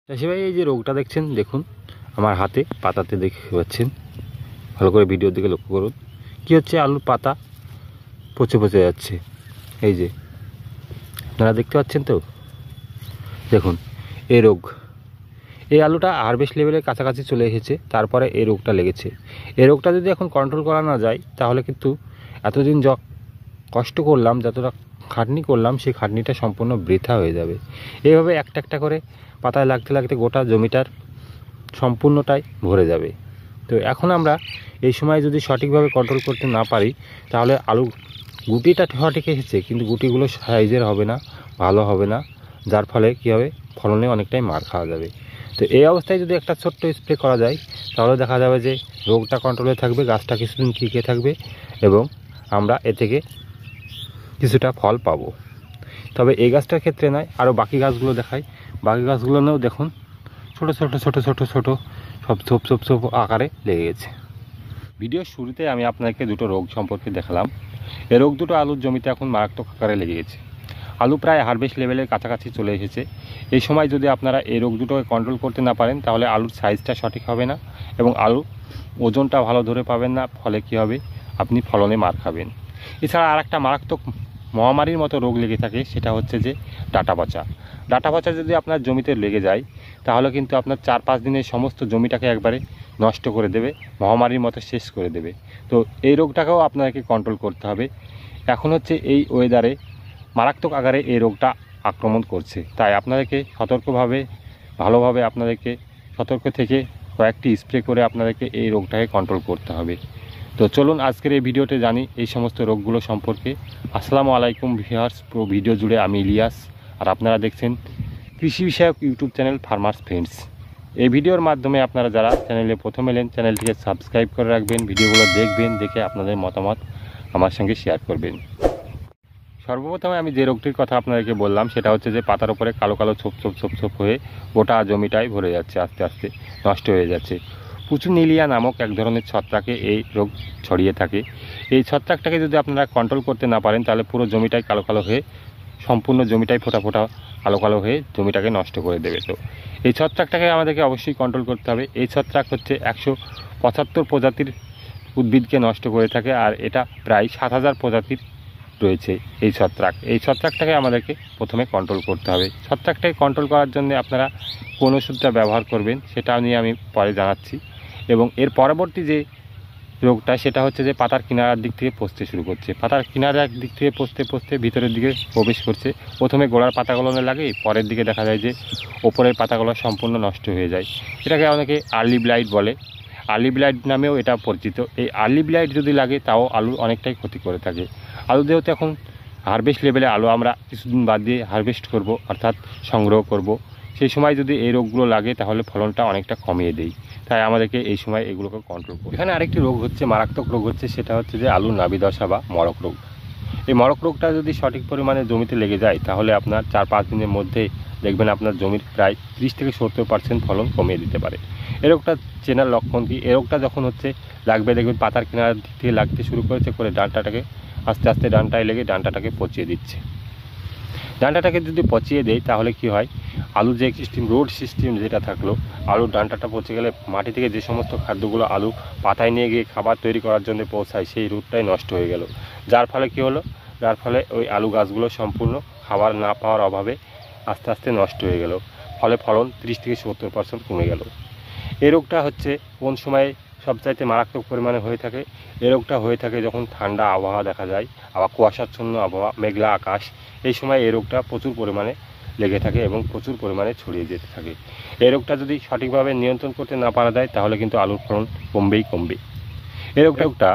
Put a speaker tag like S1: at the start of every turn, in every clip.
S1: চাষি ভাই, এই যে রোগটা দেখছেন, দেখুন আমার হাতে পাতাতে দেখতে পাচ্ছেন। ভালো করে ভিডিওর দিকে লক্ষ্য করুন। কি হচ্ছে, আলুর পাতা পচে পচে যাচ্ছে। এই যে আপনারা দেখতে পাচ্ছেন তো, দেখুন এই রোগ। এই আলুটা হারভেস্ট লেভেলের কাছাকাছি চলে এসেছে, তারপরে এই রোগটা লেগেছে। এই রোগটা যদি এখন কন্ট্রোল করা না যায়, তাহলে কিন্তু এতদিন কষ্ট করলাম, যতটা খাটনি করলাম, সেই খাটনিটা সম্পূর্ণ বৃথা হয়ে যাবে। এইভাবে একটা একটা করে পাতায় লাগতে লাগতে গোটা জমিটার সম্পূর্ণটাই ভরে যাবে। তো এখন আমরা এই সময় যদি সঠিকভাবে কন্ট্রোল করতে না পারি, তাহলে আলু গুটিটা সঠিক এসেছে, কিন্তু গুটিগুলো সাইজের হবে না, ভালো হবে না, যার ফলে কী হবে, ফলনে অনেকটাই মার খাওয়া যাবে। তো এই অবস্থায় যদি একটা ছোট্ট স্প্রে করা যায়, তাহলে দেখা যাবে যে রোগটা কন্ট্রোলে থাকবে, গাছটা কিছুদিন টিকে থাকবে এবং আমরা এ থেকে কিছুটা ফল পাবো। তবে এই গাছটার ক্ষেত্রে নয়, আরও বাকি গাছগুলো দেখাই। বাকি গাছগুলোও দেখুন ছোটো ছোটো ছোটো ছোটো ছোটো সব ছোপ ছোপ ছোপ আকারে লেগে গেছে। ভিডিওর শুরুতে আমি আপনাকে দুটো রোগ সম্পর্কে দেখালাম। এই রোগ দুটো আলুর জমিতে এখন মারাত্মক আকারে লেগে গেছে। আলু প্রায় হারভেস্ট লেভেলের কাছাকাছি চলে এসেছে। এই সময় যদি আপনারা এই রোগ দুটোকে কন্ট্রোল করতে না পারেন, তাহলে আলুর সাইজটা সঠিক হবে না এবং আলু ওজনটা ভালো ধরে পাবেন না। ফলে কী হবে, আপনি ফলনে মার খাবেন। এছাড়া আর একটা মারাত্মক মহামারীর মতো রোগ লেগে থাকে, সেটা হচ্ছে যে ডাঁটা পচা। ডাঁটা পচা যদি আপনার জমিতে লেগে যায়, তাহলে কিন্তু আপনার 4-5 দিনের সমস্ত জমিটাকে একবারে নষ্ট করে দেবে, মহামারীর মতো শেষ করে দেবে। তো এই রোগটাকেও আপনাকে কন্ট্রোল করতে হবে। এখন হচ্ছে এই ওয়েদারে মারাত্মক আকারে এই রোগটা আক্রমণ করছে, তাই আপনাদেরকে সতর্কভাবে, ভালোভাবে আপনাদেরকে সতর্ক থেকে কয়েকটি স্প্রে করে আপনাদেরকে এই রোগটাকে কন্ট্রোল করতে হবে। তো চলুন আজকের এই ভিডিওতে জানি এই সমস্ত রোগগুলো সম্পর্কে। আসসালামু আলাইকুম ভিউয়ার্স, পুরো ভিডিও জুড়ে আমি ইলিয়াস, আর আপনারা দেখছেন কৃষি বিষয়ক ইউটিউব চ্যানেল ফার্মার্স ফ্রেন্ডস। এই ভিডিওর মাধ্যমে আপনারা যারা চ্যানেলে প্রথম এলেন, চ্যানেলটিকে সাবস্ক্রাইব করে রাখবেন, ভিডিওগুলো দেখবেন, দেখে আপনাদের মতামত আমার সঙ্গে শেয়ার করবেন। সর্বপ্রথমে আমি যে রোগটির কথা আপনাদেরকে বললাম, সেটা হচ্ছে যে পাতার উপরে কালো কালো ছোপ ছোপ ছোপ ছোপ হয়ে গোটা জমিটাই ভরে যাচ্ছে, আস্তে আস্তে নষ্ট হয়ে যাচ্ছে। পুচুনিলিয়া নামক এক ধরনের ছত্রাকে এই রোগ ছড়িয়ে থাকে। এই ছত্রাকটাকে যদি আপনারা কন্ট্রোল করতে না পারেন, তাহলে পুরো জমিটাই কালো কালো হয়ে, সম্পূর্ণ জমিটাই ফোটা ফোটা কালো কালো হয়ে জমিটাকে নষ্ট করে দেবে। তো এই ছত্রাকটাকে আমাদেরকে অবশ্যই কন্ট্রোল করতে হবে। এই ছত্রাক হচ্ছে 175 প্রজাতির উদ্ভিদকে নষ্ট করে থাকে, আর এটা প্রায় 7000 প্রজাতির রয়েছে এই ছত্রাক। এই ছত্রাকটাকে আমাদেরকে প্রথমে কন্ট্রোল করতে হবে। ছত্রাকটাকে কন্ট্রোল করার জন্য আপনারা কোন ওষুধটা ব্যবহার করবেন, সেটা নিয়ে আমি পরে জানাচ্ছি। এবং এর পরবর্তী যে রোগটা, সেটা হচ্ছে যে পাতার কিনারার দিক থেকে পচতে শুরু করছে। পাতার কিনারার দিক থেকে পচতে পচতে ভিতরের দিকে প্রবেশ করছে। প্রথমে গোড়ার পাতাগুলো লাগে, পরের দিকে দেখা যায় যে ওপরের পাতাগুলো সম্পূর্ণ নষ্ট হয়ে যায়। এটাকে অনেকে আর্লি ব্লাইট বলে, আর্লি ব্লাইট নামেও এটা পরিচিত। এই আর্লি ব্লাইট যদি লাগে, তাও আলুর অনেকটাই ক্ষতি করে থাকে। আলু যেহেতু এখন হারভেস্ট লেভেলে, আলু আমরা কিছুদিন বাদ দিয়ে হারভেস্ট করব, অর্থাৎ সংগ্রহ করব, সেই সময় যদি এই রোগগুলো লাগে, তাহলে ফলনটা অনেকটা কমিয়ে দেয়। তাই আমাদেরকে এই সময় এগুলোকে কন্ট্রোল করব। এখানে আরেকটি রোগ হচ্ছে, মারাত্মক রোগ হচ্ছে, সেটা হচ্ছে যে আলুর নাবি দশা বা মরক রোগ। এই মরক রোগটা যদি সঠিক পরিমাণে জমিতে লেগে যায়, তাহলে আপনার 4-5 দিনের মধ্যে দেখবেন আপনার জমির প্রায় 30-70% ফলন কমিয়ে দিতে পারে। এই রোগটা চেনার লক্ষণ কি? এই রোগটা যখন হচ্ছে লাগবে, দেখবেন পাতার কিনার দিক থেকে লাগতে শুরু করেছে, করে ডাঁটাটাকে আস্তে আস্তে ডাঁটায় লেগে ডাঁটাটাকে পচিয়ে দিচ্ছে। ডাঁটাটাকে যদি পচিয়ে দেয়, তাহলে কি হয়, আলু যে রোড সিস্টেম যেটা থাকলো, আলুর ডাঁটাটা পচে গেলে মাটি থেকে যে সমস্ত খাদ্যগুলো আলু পাতায় নিয়ে গিয়ে খাবার তৈরি করার জন্য পৌঁছায়, সেই রুটটাই নষ্ট হয়ে গেল। যার ফলে কি হলো, যার ফলে ওই আলু গাছগুলো সম্পূর্ণ খাবার না পাওয়ার অভাবে আস্তে আস্তে নষ্ট হয়ে গেল। ফলে ফলন 30-70% কমে গেল। এই রোগটা হচ্ছে কোন সময় সবচাইতে মারাত্মক পরিমাণে হয়ে থাকে? এই রোগটা হয়ে থাকে যখন ঠান্ডা আবহাওয়া দেখা যায়, আবার কুয়াশাচ্ছন্ন আবহাওয়া, মেঘলা আকাশ, এই সময় এই রোগটা প্রচুর পরিমাণে লেগে থাকে এবং প্রচুর পরিমাণে ছড়িয়ে যেতে থাকে। এই রোগটা যদি সঠিকভাবে নিয়ন্ত্রণ করতে না পারা যায়, তাহলে কিন্তু আলুর ফলন কমবে। এই রোগটা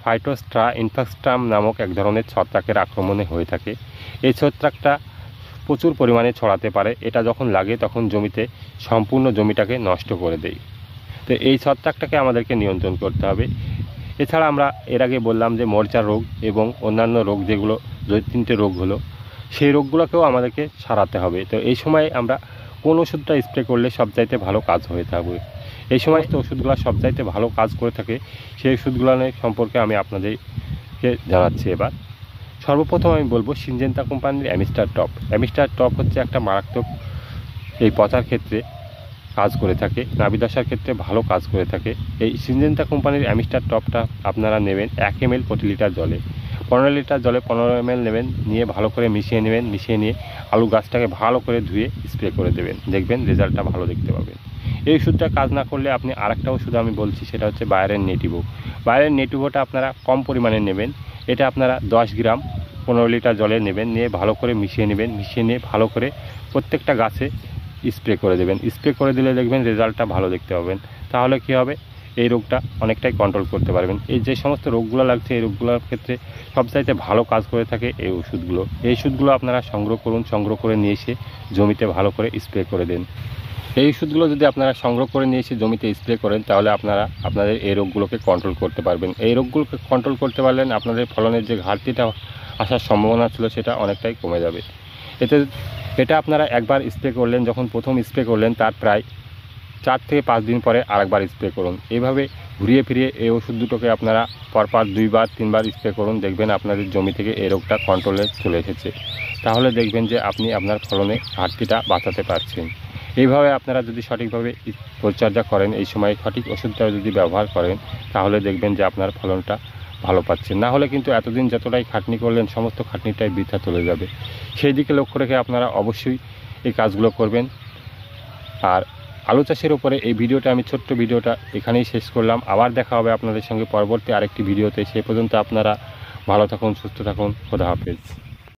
S1: ফাইটোস্ট্রা ইনফেক্টাম নামক এক ধরনের ছত্রাকের আক্রমণে হয়ে থাকে। এই ছত্রাকটা প্রচুর পরিমাণে ছড়াতে পারে। এটা যখন লাগে, তখন জমিতে সম্পূর্ণ জমিটাকে নষ্ট করে দেয়। তো এই ছত্রাকটাকে আমাদেরকে নিয়ন্ত্রণ করতে হবে। এছাড়া আমরা এর আগে বললাম যে মরচা রোগ এবং অন্যান্য রোগ, যেগুলো 2-3টে রোগ হলো, সেই রোগগুলোকেও আমাদেরকে সারাতে হবে। তো এই সময় আমরা কোন ওষুধটা স্প্রে করলে সবচাইতে ভালো কাজ হয়ে থাকবে, এই সমস্ত ওষুধগুলো সবচাইতে ভালো কাজ করে থাকে, সেই ওষুধগুলো সম্পর্কে আমি আপনাদেরকে জানাচ্ছি। এবার সর্বপ্রথম আমি বলবো সিনজেন্টা কোম্পানির অ্যামিস্টার টপ। অ্যামিস্টার টপ হচ্ছে একটা মারাত্মক এই পচার ক্ষেত্রে কাজ করে থাকে, নাভি দশার ক্ষেত্রে ভালো কাজ করে থাকে। এই সিনজেন্টা কোম্পানির অ্যামিস্টার টপটা আপনারা নেবেন 1 ml প্রতি লিটার জলে। 15 লিটার জলে 15 ml নেবেন, নিয়ে ভালো করে মিশিয়ে নেবেন। মিশিয়ে নিয়ে আলু গাছটাকে ভালো করে ধুয়ে স্প্রে করে দেবেন, দেখবেন রেজাল্টটা ভালো দেখতে পাবেন। এই ওষুধটা কাজ না করলে আপনি আরেকটা ওষুধ আমি বলছি, সেটা হচ্ছে বায়ারের নেটিভো। বায়ারের নেটিভোটা আপনারা কম পরিমাণে নেবেন। এটা আপনারা 10 গ্রাম 15 লিটার জলে নেবেন, নিয়ে ভালো করে মিশিয়ে নেবেন। মিশিয়ে নিয়ে ভালো করে প্রত্যেকটা গাছে স্প্রে করে দেবেন। স্প্রে করে দিলে দেখবেন রেজাল্টটা ভালো দেখতে পাবেন। তাহলে কী হবে, এই রোগটা অনেকটাই কন্ট্রোল করতে পারবেন। এই যে সমস্ত রোগগুলো লাগছে, এই রোগগুলোর ক্ষেত্রে সবচাইতে ভালো কাজ করে থাকে এই ওষুধগুলো। এই ওষুধগুলো আপনারা সংগ্রহ করুন, সংগ্রহ করে নিয়ে এসে জমিতে ভালো করে স্প্রে করে দিন। এই ওষুধগুলো যদি আপনারা সংগ্রহ করে নিয়ে এসে জমিতে স্প্রে করেন, তাহলে আপনারা আপনাদের এই রোগগুলোকে কন্ট্রোল করতে পারবেন। এই রোগগুলোকে কন্ট্রোল করতে পারলেন আপনাদের ফলনের যে ঘাটতিটা আসার সম্ভাবনা ছিল, সেটা অনেকটাই কমে যাবে। এটা আপনারা একবার স্প্রে করলেন, যখন প্রথম স্প্রে করলেন তার প্রায় 4 থেকে 5 দিন পরে আরেকবার স্প্রে করুন। এইভাবে ঘুরিয়ে ফিরিয়ে এই ওষুধ দুটোকে আপনারা পরপর 2বার 3বার স্প্রে করুন, দেখবেন আপনাদের জমি থেকে এই রোগটা কন্ট্রোলে চলে এসেছে। তাহলে দেখবেন যে আপনি আপনার ফলনে ঘাটতিটা বাঁচাতে পারছেন। এইভাবে আপনারা যদি সঠিকভাবে পরিচর্যা করেন, এই সময় সঠিক ওষুধটা যদি ব্যবহার করেন, তাহলে দেখবেন যে আপনার ফলনটা ভালো পাচ্ছেন। না হলে কিন্তু এতদিন যতটাই খাটনি করলেন, সমস্ত খাটনিটাই বৃথা চলে যাবে। সেই দিকে লক্ষ্য রেখে আপনারা অবশ্যই এই কাজগুলো করবেন। আর আলু চাষের উপরে এই ভিডিওটা, আমি ছোট্ট ভিডিওটা এখানেই শেষ করলাম। আবার দেখা হবে আপনাদের সঙ্গে পরবর্তী আরেকটি ভিডিওতে। সে পর্যন্ত আপনারা ভালো থাকুন, সুস্থ থাকুন। খোদা হাফেজ।